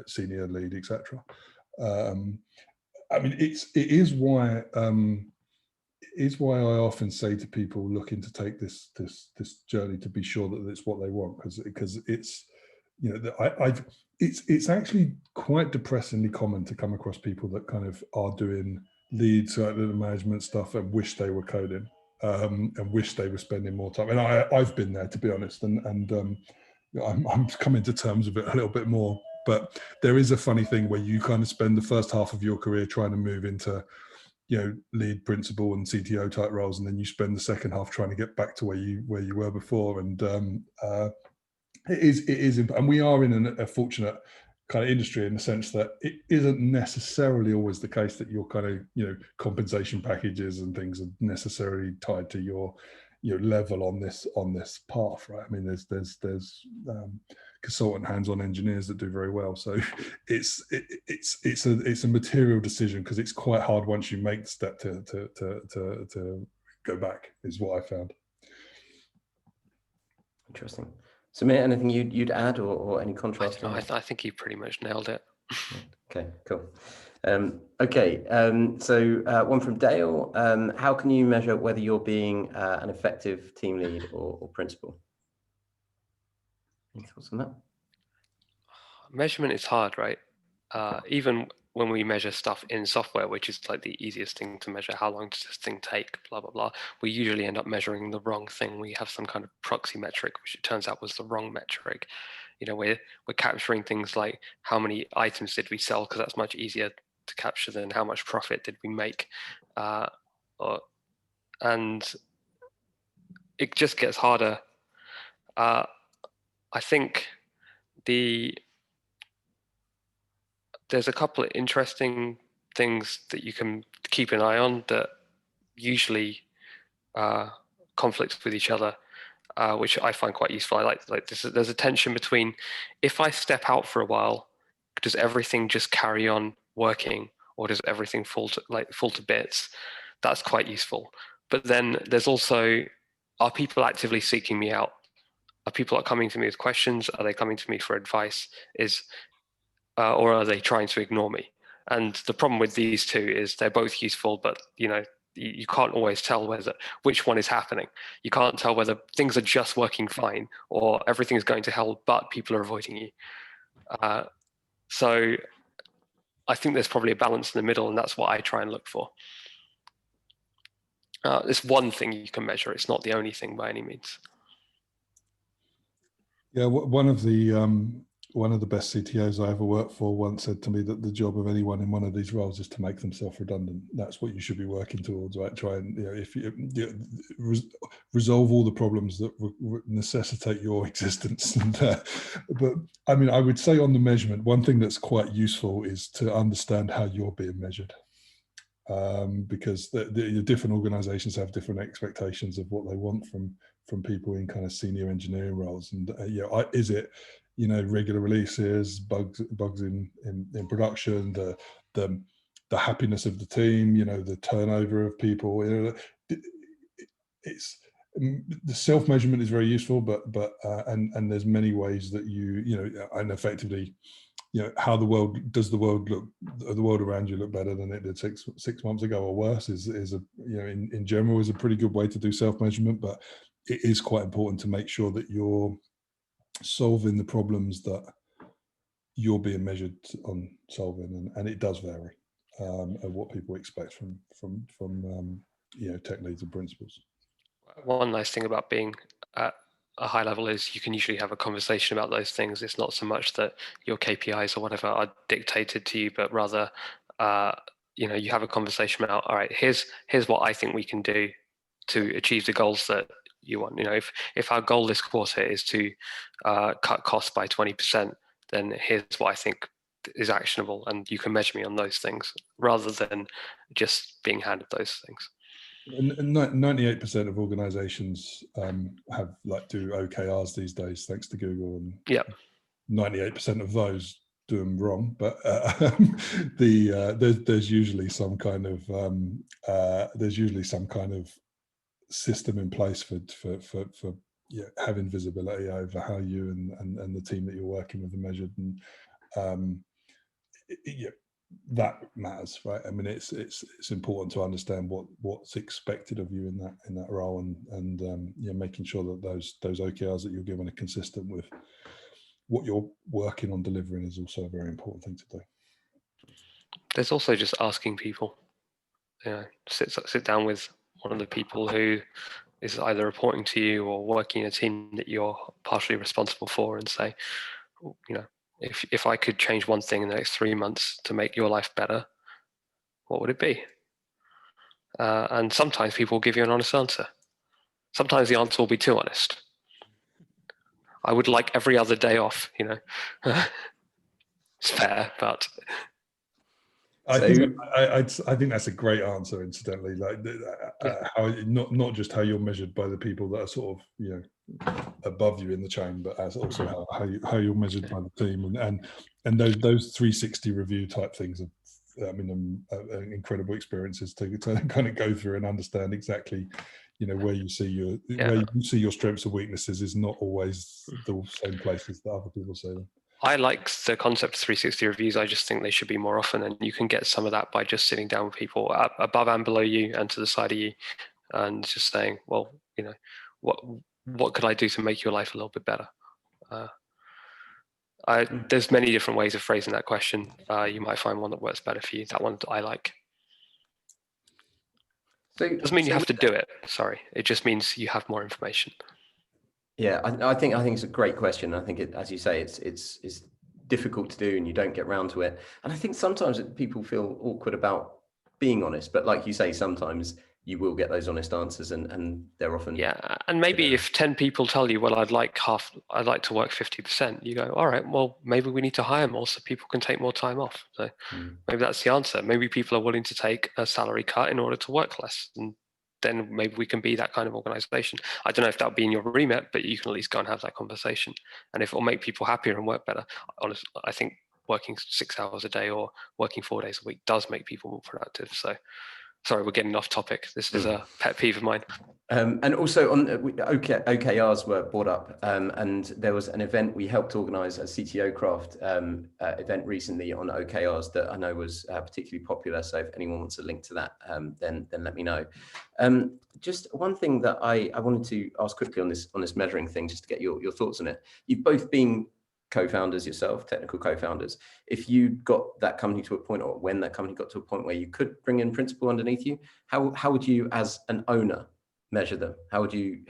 senior lead, etc. I mean, it is why I often say to people looking to take this journey to be sure that it's what they want, because it's, you know, it's actually quite depressingly common to come across people that kind of are doing leads, the management stuff, and wish they were coding, and wish they were spending more time. And I've been there, to be honest, and I'm coming to terms with it a little bit more. But there is a funny thing where you kind of spend the first half of your career trying to move into, you know, lead, principal and CTO type roles, and then you spend the second half trying to get back to where you were before. And it is, and we are in a fortunate kind of industry in the sense that it isn't necessarily always the case that your kind of, you know, compensation packages and things are necessarily tied to your level on this path, right? I mean, there's consultant hands-on engineers that do very well. So it's a material decision, because it's quite hard once you make the step to go back, is what I found. Interesting. Samir, anything you'd add or any contrast? I think you pretty much nailed it. Okay, cool. Okay, so one from Dale. How can you measure whether you're being an effective team lead or principal? Any thoughts on that? Measurement is hard, right? Even when we measure stuff in software, which is like the easiest thing to measure, how long does this thing take, blah, blah, blah, we usually end up measuring the wrong thing. We have some kind of proxy metric, which it turns out was the wrong metric. You know, we're capturing things like how many items did we sell, because that's much easier to capture than how much profit did we make. And it just gets harder. I think there's a couple of interesting things that you can keep an eye on that usually conflict with each other, which I find quite useful. I like this. There's a tension between, if I step out for a while, does everything just carry on working, or does everything fall to bits? That's quite useful. But then there's also, are people actively seeking me out? Are people coming to me with questions? Are they coming to me for advice? Or are they trying to ignore me? And the problem with these two is they're both useful, but you know, you can't always tell which one is happening. You can't tell whether things are just working fine or everything is going to hell, but people are avoiding you. So I think there's probably a balance in the middle, and that's what I try and look for. It's one thing you can measure. It's not the only thing by any means. Yeah, one of the best CTOs I ever worked for once said to me that the job of anyone in one of these roles is to make them self-redundant. That's what you should be working towards, right? Try and, you know, if you resolve all the problems that necessitate your existence. And, but I mean, I would say on the measurement, one thing that's quite useful is to understand how you're being measured. Because the different organizations have different expectations of what they want from people in kind of senior engineering roles. And is it, you know, regular releases, bugs in production, the happiness of the team, you know, the turnover of people. You know, it's the self-measurement is very useful, but and there's many ways that you know, and effectively, you know, how the world around you look better than it did six months ago or worse is a, you know, in general is a pretty good way to do self-measurement. But it is quite important to make sure that you're solving the problems that you're being measured on solving, and it does vary of what people expect from you know, tech leads and principals. One nice thing about being a high level is you can usually have a conversation about those things. It's not so much that your KPIs or whatever are dictated to you, but rather, you know, you have a conversation about, all right, here's what I think we can do to achieve the goals that you want. You know, if our goal this quarter is to cut costs by 20%, then here's what I think is actionable, and you can measure me on those things rather than just being handed those things. 98% of organizations do OKRs these days, thanks to Google, and yeah, 98% of those do them wrong, but there's usually some kind of system in place for having visibility over how you and the team that you're working with are measured, and that matters, right? I mean, it's important to understand what's expected of you in that role, and making sure that those OKRs that you're given are consistent with what you're working on delivering is also a very important thing to do. There's also just asking people, you know, sit down with one of the people who is either reporting to you or working in a team that you're partially responsible for, and say, you know, if I could change one thing in the next 3 months to make your life better, what would it be? And sometimes people will give you an honest answer. Sometimes the answer will be too honest. I would like every other day off, you know. It's fair, but I think that's a great answer. Incidentally, like how not just how you're measured by the people that are sort of, you know, above you in the chain, but as also how you're measured by the team, and those 360 review type things are, I mean, incredible experiences to kind of go through and understand exactly, you know, where you see your strengths and weaknesses is not always the same places that other people see them. I like the concept of 360 reviews. I just think they should be more often, and you can get some of that by just sitting down with people above and below you and to the side of you, and just saying, well, you know, what could I do to make your life a little bit better? There's many different ways of phrasing that question. You might find one that works better for you. That one I like. So it doesn't mean you have to do it. Sorry, it just means you have more information. Yeah, I think it's a great question. I think as you say, it's difficult to do, and you don't get around to it. And I think sometimes people feel awkward about being honest, but like you say, sometimes you will get those honest answers, and they're often, and maybe if 10 people tell you, well, I'd like to work 50%, you go, all right, well, maybe we need to hire more so people can take more time off. So maybe that's the answer. Maybe people are willing to take a salary cut in order to work less, and then maybe we can be that kind of organization. I don't know if that would be in your remit, but you can at least go and have that conversation. And if it will make people happier and work better, honestly, I think working 6 hours a day or working 4 days a week does make people more productive. So sorry, we're getting off topic. This is a pet peeve of mine. And also on OKRs were brought up, and there was an event we helped organize, a CTO Craft event recently on OKRs that I know was particularly popular. So if anyone wants a link to that, then let me know. Just one thing that I wanted to ask quickly on this measuring thing, just to get your thoughts on it. You've both been co-founders yourself, technical co-founders. If you got that company to a point, or when that company got to a point where you could bring in principal underneath you, how would you, as an owner, measure them? How would you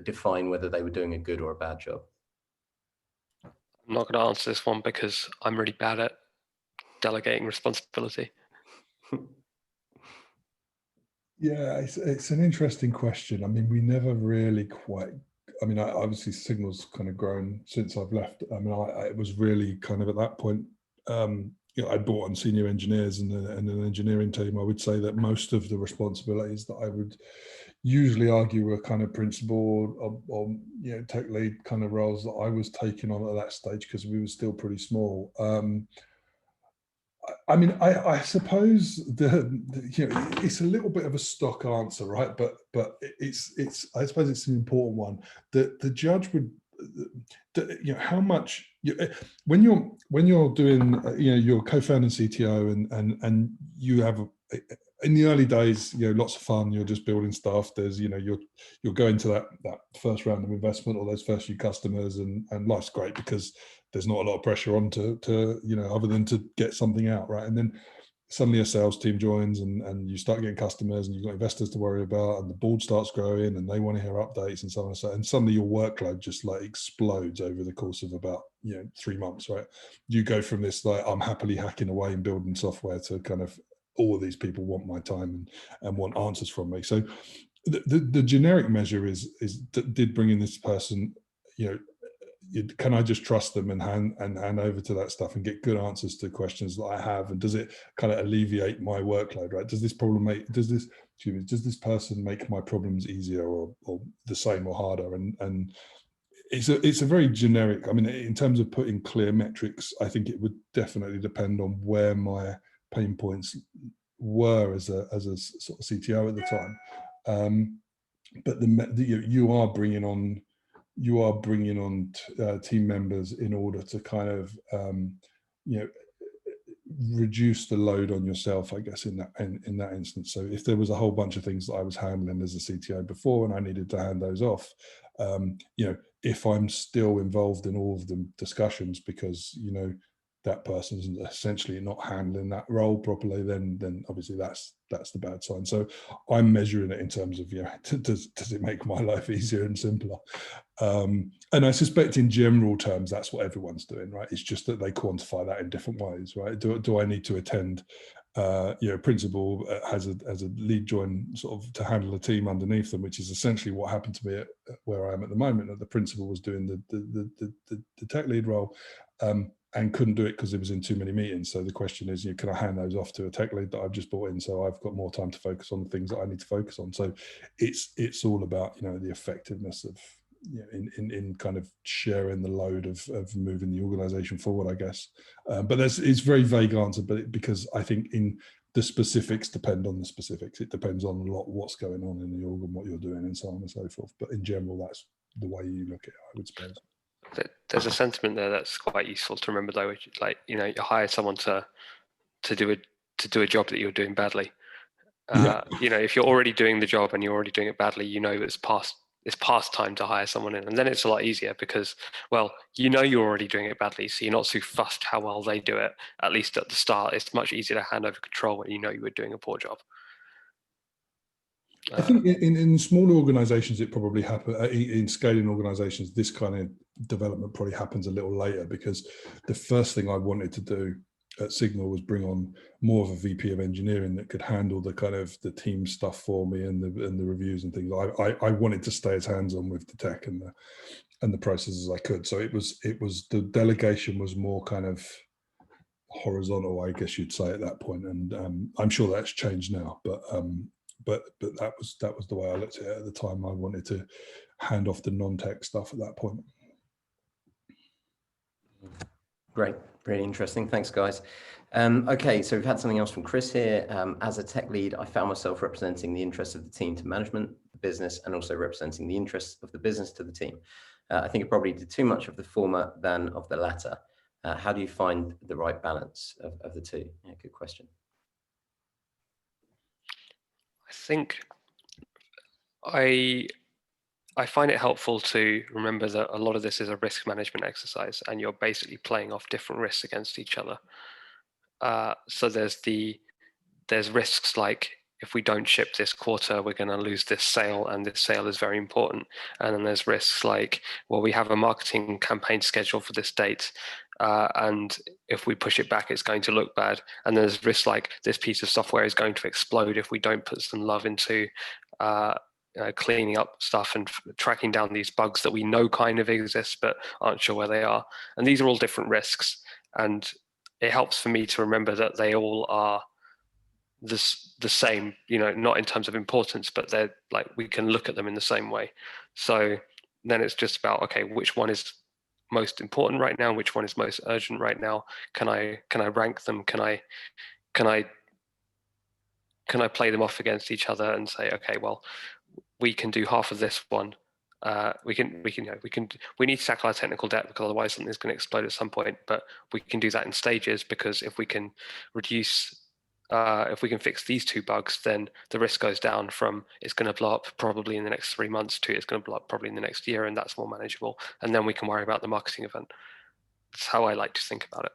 define whether they were doing a good or a bad job? I'm not going to answer this one because I'm really bad at delegating responsibility. Yeah, it's an interesting question. I mean, we never really quite. I mean, obviously Signal's kind of grown since I've left. I mean, it was really kind of at that point, you know, I brought on senior engineers and an engineering team. I would say that most of the responsibilities that I would usually argue were kind of principal or you know, tech lead kind of roles that I was taking on at that stage, because we were still pretty small. I mean, I suppose you know, it's a little bit of a stock answer, right? But it's I suppose it's an important one. The judge would, you know, how much when you're doing, you know, you're co-founder and CTO, and you have in the early days, you know, lots of fun. You're just building stuff. There's, you know, you're going to that first round of investment or those first few customers, and life's great because there's not a lot of pressure on to you know, other than to get something out, right? And then suddenly a sales team joins and you start getting customers and you've got investors to worry about and the board starts growing and they want to hear updates and so on and so on. And suddenly your workload just like explodes over the course of about 3 months, right? You go from this like I'm happily hacking away and building software to kind of all of these people want my time and want answers from me. So the generic measure is did bringing this person, can I just trust them and hand over to that stuff and get good answers to questions that I have, and does it kind of alleviate my workload, right? Does this person make my problems easier or the same or harder? And it's a very generic, I mean, in terms of putting clear metrics, I think it would definitely depend on where my pain points were as a sort of CTO at the time. But you are bringing on team members in order to kind of reduce the load on yourself, I guess, in that instance. So if there was a whole bunch of things that I was handling as a CTO before and I needed to hand those off, if I'm still involved in all of the discussions because that person is essentially not handling that role properly, then obviously that's the bad sign. So I'm measuring it in terms of does it make my life easier and simpler? And I suspect in general terms that's what everyone's doing, right? It's just that they quantify that in different ways, right? Do I need to attend principal has a lead join sort of to handle a team underneath them, which is essentially what happened to me at where I am at the moment. That the principal was doing the tech lead role and couldn't do it because it was in too many meetings. So the question is, can I hand those off to a tech lead that I've just brought in so I've got more time to focus on the things that I need to focus on? So it's all about the effectiveness of in kind of sharing the load of moving the organization forward, I guess. But it's very vague answer, but because I think in the specifics depend on the specifics. It depends on a lot what's going on in the org and what you're doing and so on and so forth. But in general, that's the way you look at it, I would suppose. There's a sentiment there that's quite useful to remember, though, which is like, you hire someone to do a job that you're doing badly. If you're already doing the job and you're already doing it badly, it's past time to hire someone in, and then it's a lot easier because, well, you're already doing it badly, so you're not so fussed how well they do it. At least at the start, it's much easier to hand over control when you were doing a poor job. I think in smaller organizations, it probably happens. In scaling organizations, this kind of development probably happens a little later, because the first thing I wanted to do at Signal was bring on more of a VP of engineering that could handle the kind of the team stuff for me and the reviews and things. I wanted to stay as hands-on with the tech and the processes as I could. So it was the delegation was more kind of horizontal, I guess you'd say, at that point. And I'm sure that's changed now, but that was the way I looked at it at the time. I wanted to hand off the non-tech stuff at that point. Great, really interesting. Thanks, guys. Okay, so we've had something else from Chris here. As a tech lead, I found myself representing the interests of the team to management, the business, and also representing the interests of the business to the team. I think it probably did too much of the former than of the latter. How do you find the right balance of the two? Yeah, good question. I think I find it helpful to remember that a lot of this is a risk management exercise, and you're basically playing off different risks against each other. So there's risks like, if we don't ship this quarter, we're going to lose this sale, and this sale is very important. And then there's risks like, well, we have a marketing campaign scheduled for this date, and if we push it back, it's going to look bad. And there's risks like, this piece of software is going to explode if we don't put some love into cleaning up stuff and tracking down these bugs that we know kind of exist but aren't sure where they are. And these are all different risks, and it helps for me to remember that they all are the same, not in terms of importance, but they're like, we can look at them in the same way. So then it's just about, okay, which one is most important right now, which one is most urgent right now? Can I rank them? Can I play them off against each other and say, okay, well, we can do half of this one. We need to tackle our technical debt, because otherwise something's going to explode at some point. But we can do that in stages, because if we can if we can fix these 2 bugs, then the risk goes down from it's going to blow up probably in the next 3 months to it's going to blow up probably in the next year, and that's more manageable. And then we can worry about the marketing event. That's how I like to think about it.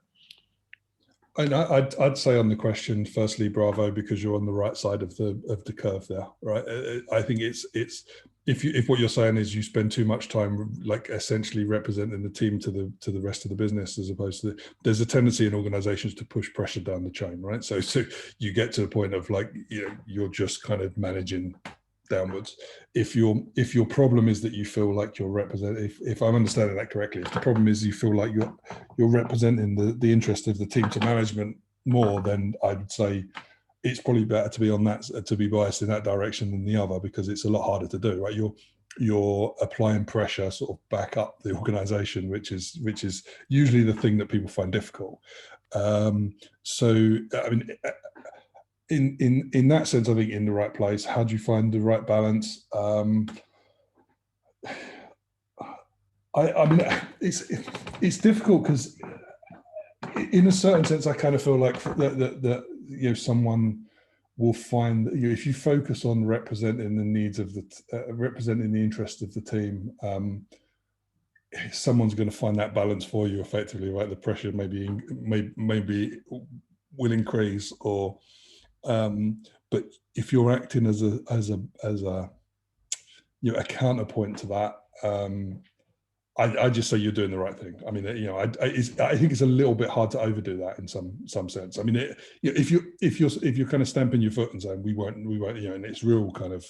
And I'd say on the question, firstly, bravo, because you're on the right side of the curve there, right? I think it's if what you're saying is you spend too much time like essentially representing the team to the rest of the business, as opposed to there's a tendency in organizations to push pressure down the chain, right? So you get to the point of like, you know, you're just kind of managing downwards. If your problem is that you feel like you're representing, if I'm understanding that correctly, if the problem is you feel like you're representing the interest of the team to management more, then I would say it's probably better to be on that, to be biased in that direction than the other, because it's a lot harder to do, right? You're applying pressure sort of back up the organization, which is usually the thing that people find difficult. So I mean, in that sense, I think in the right place. How do you find the right balance? I mean, it's difficult because, in a certain sense, I kind of feel like that you know, someone will find that, you know, if you focus on representing the needs of representing the interest of the team, someone's going to find that balance for you effectively, right? The pressure maybe will increase, or but if you're acting as a you know, a counterpoint to that, I just say you're doing the right thing. I mean, you know, I think it's a little bit hard to overdo that in some sense. I mean, you know, if you're kind of stamping your foot and saying we won't, you know, and it's real kind of,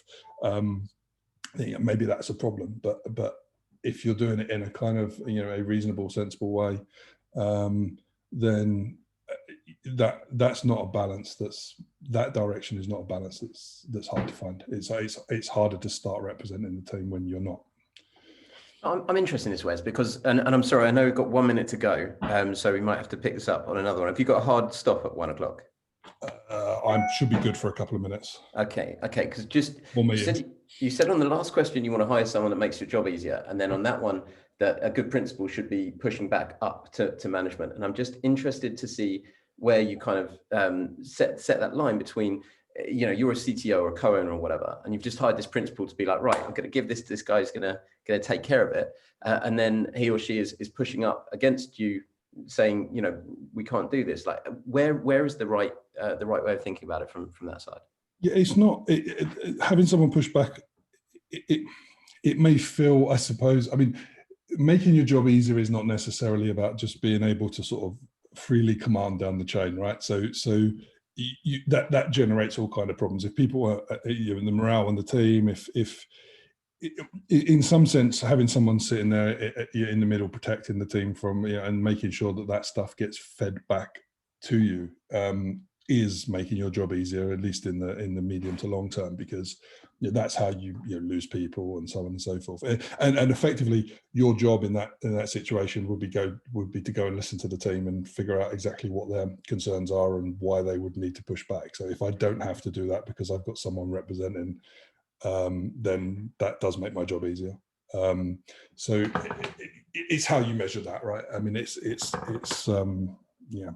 you know, maybe that's a problem. But if you're doing it in a kind of, you know, a reasonable, sensible way, then that's not a balance. That direction is not a balance that's hard to find. It's harder to start representing the team when you're not. I'm interested in this, Wes, because, and I'm sorry, I know we've got 1 minute to go, so we might have to pick this up on another one. Have you got a hard stop at 1 o'clock? I should be good for a couple of minutes. Okay, because just you said on the last question you want to hire someone that makes your job easier, and then on that one that a good principal should be pushing back up to management. And I'm just interested to see where you kind of set that line between, you know, you're a CTO or a co-owner or whatever, and you've just hired this principal to be like, right, I'm going to give this to this guy who's going to take care of it, and then he or she is pushing up against you, saying, you know, we can't do this. Like, where is the right way of thinking about it from that side? Yeah, it's not having someone push back. It may feel, I suppose, I mean, making your job easier is not necessarily about just being able to sort of freely command down the chain, right? So that generates all kind of problems. If people are, you know, the morale on the team, if in some sense having someone sitting there in the middle protecting the team from, you know, and making sure that stuff gets fed back to you, is making your job easier, at least in the medium to long term, because, you know, that's how you lose people and so on and so forth. And effectively your job in that situation would be to go and listen to the team and figure out exactly what their concerns are and why they would need to push back. So if I don't have to do that because I've got someone representing, then that does make my job easier. So it's how you measure that, right? I mean, it's yeah.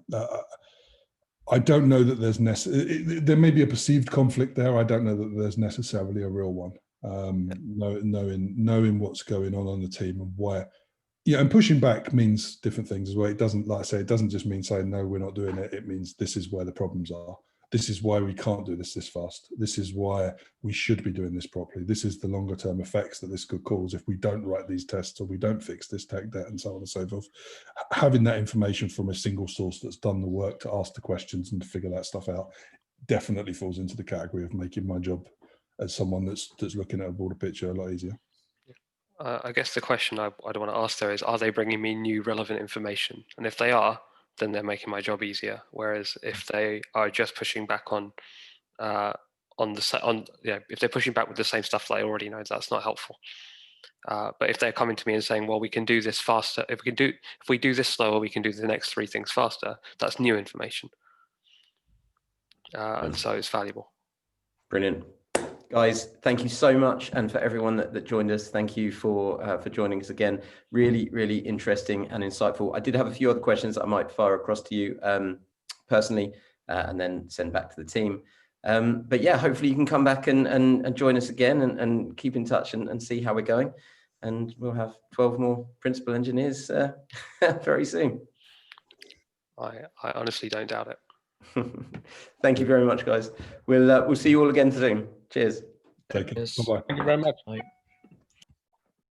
I don't know that there's there may be a perceived conflict there. I don't know that there's necessarily a real one. Knowing what's going on the team and where, yeah, and pushing back means different things as well. It doesn't, like I say, it doesn't just mean saying no, we're not doing it. It means this is where the problems are. This is why we can't do this fast. This is why we should be doing this properly. This is the longer term effects that this could cause if we don't write these tests or we don't fix this tech debt and so on and so forth. Having that information from a single source that's done the work to ask the questions and to figure that stuff out definitely falls into the category of making my job as someone that's looking at a broader picture a lot easier. I guess the question I'd want to ask there is, are they bringing me new relevant information? And if they are, then they're making my job easier. Whereas if they are just pushing back if they're pushing back with the same stuff that I already know, that's not helpful. But if they're coming to me and saying, well, we can do this faster. If we do this slower, we can do the next 3 things faster. That's new information. And so it's valuable. Brilliant. Guys, thank you so much. And for everyone that joined us, thank you for joining us again. Really, really interesting and insightful. I did have a few other questions that I might fire across to you personally and then send back to the team. But yeah, hopefully you can come back and join us again and keep in touch and see how we're going. And we'll have 12 more principal engineers very soon. I honestly don't doubt it. Thank you very much, guys. We'll see you all again soon. Cheers. Take it. Yes. Bye-bye. Thank you very much.